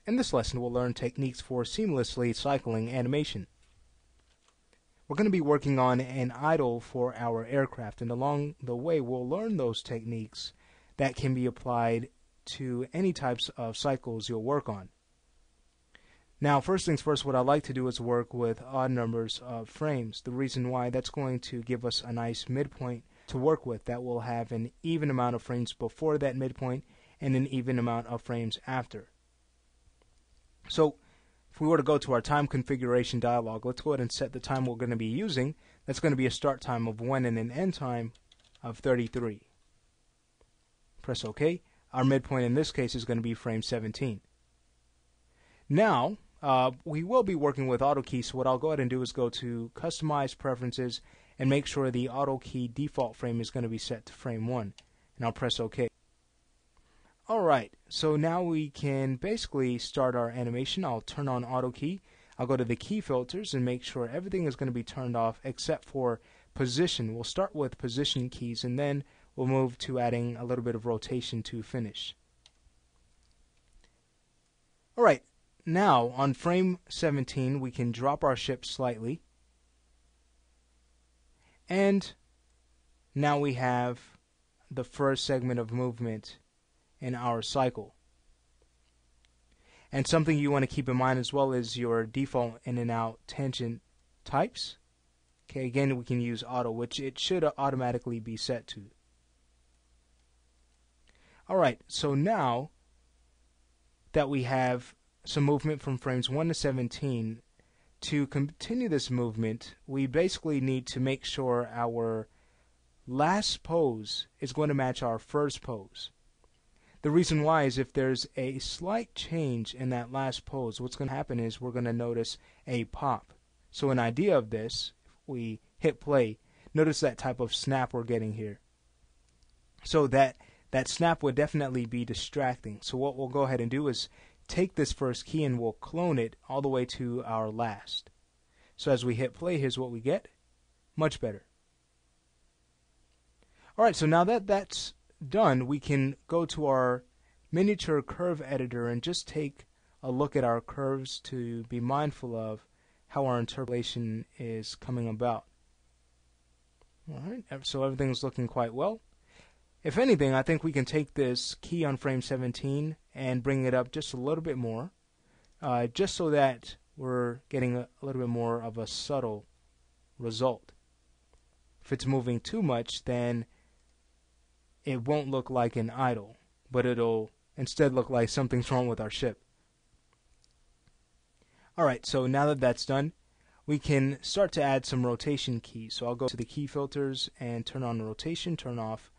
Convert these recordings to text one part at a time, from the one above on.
In this lesson, we'll learn techniques for seamlessly cycling animation. We're going to be working on an idle for our aircraft, and along the way we'll learn those techniques that can be applied to any types of cycles you'll work on. Now, first things first, what I like to do is work with odd numbers of frames. The reason why, that's going to give us a nice midpoint to work with that will have an even amount of frames before that midpoint and an even amount of frames after. So if we were to go to our time configuration dialog, let's go ahead and set the time we're going to be using. That's going to be a start time of 1 and an end time of 33. Press OK. Our midpoint in this case is going to be frame 17. Now, we will be working with auto key, so what I'll go ahead and do is go to Customize Preferences and make sure the auto key default frame is going to be set to frame 1. And I'll press OK. Alright, so now we can basically start our animation. I'll turn on auto key. I'll go to the key filters and make sure everything is going to be turned off except for position. We'll start with position keys and then we'll move to adding a little bit of rotation to finish. Alright, now on frame 17 we can drop our ship slightly, and now we have the first segment of movement in our cycle. And something you want to keep in mind as well is your default in and out tangent types. Okay, again we can use auto, which it should automatically be set to. Alright, so now that we have some movement from frames 1 to 17, to continue this movement we basically need to make sure our last pose is going to match our first pose. The reason why is if there's a slight change in that last pose, what's going to happen is we're going to notice a pop. So an idea of this, if we hit play, notice that type of snap we're getting here. So that snap would definitely be distracting. So what we'll go ahead and do is take this first key and we'll clone it all the way to our last. So as we hit play, here's what we get. Much better. Alright, so now that that's done, we can go to our miniature curve editor and just take a look at our curves to be mindful of how our interpolation is coming about. Alright, so everything's looking quite well. If anything, I think we can take this key on frame 17 and bring it up just a little bit more, just so that we're getting a little bit more of a subtle result. If it's moving too much, then it won't look like an idle, but it'll instead look like something's wrong with our ship. Alright, so now that that's done, we can start to add some rotation keys. So I'll go to the key filters and turn on rotation, turn off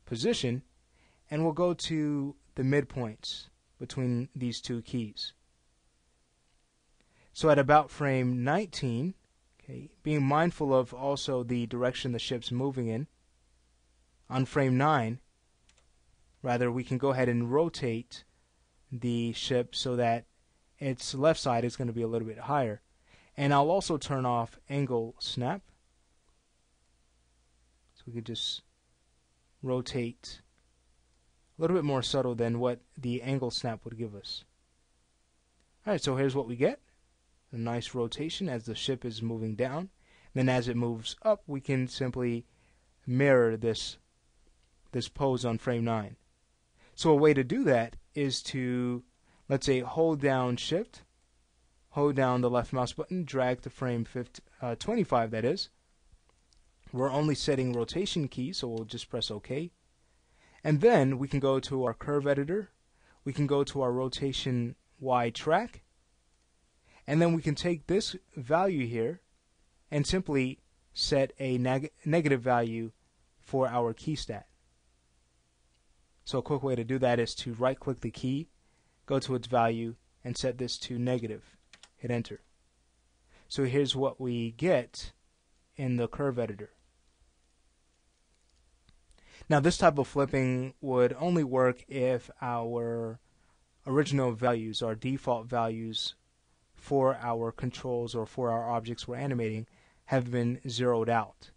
position, and we'll go to the midpoints between these two keys. So at about frame 19, okay, being mindful of also the direction the ship's moving in, on frame 9, we can go ahead and rotate the ship so that its left side is going to be a little bit higher. And I'll also turn off angle snap. So we could just rotate a little bit more subtle than what the angle snap would give us. Alright, so here's what we get. A nice rotation as the ship is moving down. Then as it moves up, we can simply mirror this pose on frame 9. So a way to do that is to, let's say, hold down shift, hold down the left mouse button, drag to frame 25, that is. We're only setting rotation key, so we'll just press OK. And then we can go to our curve editor, we can go to our rotation Y track, and then we can take this value here and simply set a negative value for our key stat. So a quick way to do that is to right click the key, go to its value, and set this to negative. Hit enter. So here's what we get in the curve editor. Now this type of flipping would only work if our original values, our default values for our controls or for our objects we're animating, have been zeroed out.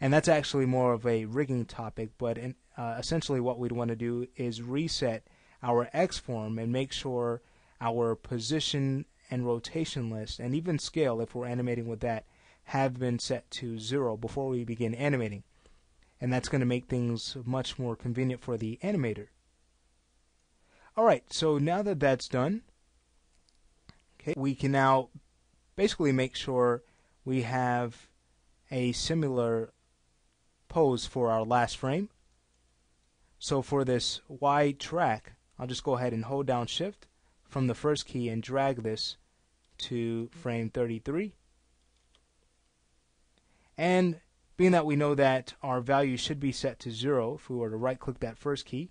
And that's actually more of a rigging topic, but essentially what we'd want to do is reset our X form and make sure our position and rotation list, and even scale if we're animating with that, have been set to 0 before we begin animating. And that's going to make things much more convenient for the animator. Alright, so now that that's done, okay, we can now basically make sure we have a similar pose for our last frame. So for this Y track, I'll just go ahead and hold down Shift from the first key and drag this to frame 33. And being that we know that our value should be set to 0 if we were to right click that first key,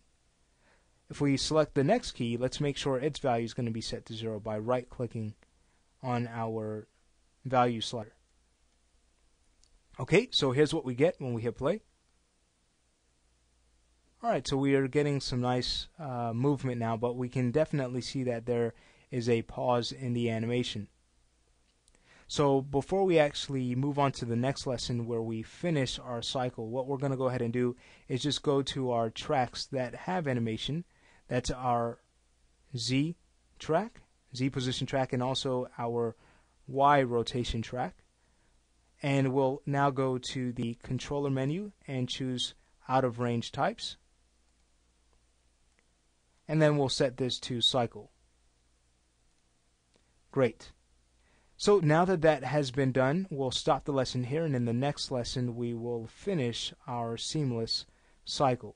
if we select the next key, let's make sure its value is going to be set to 0 by right clicking on our value slider. Okay, so here's what we get when we hit play. Alright, so we are getting some nice movement now, but we can definitely see that there is a pause in the animation. So before we actually move on to the next lesson where we finish our cycle, what we're going to go ahead and do is just go to our tracks that have animation. That's our Z track, Z position track, and also our Y rotation track. And we'll now go to the controller menu and choose out of range types. And then we'll set this to cycle. Great. So now that that has been done, we'll stop the lesson here, and in the next lesson we will finish our seamless cycle.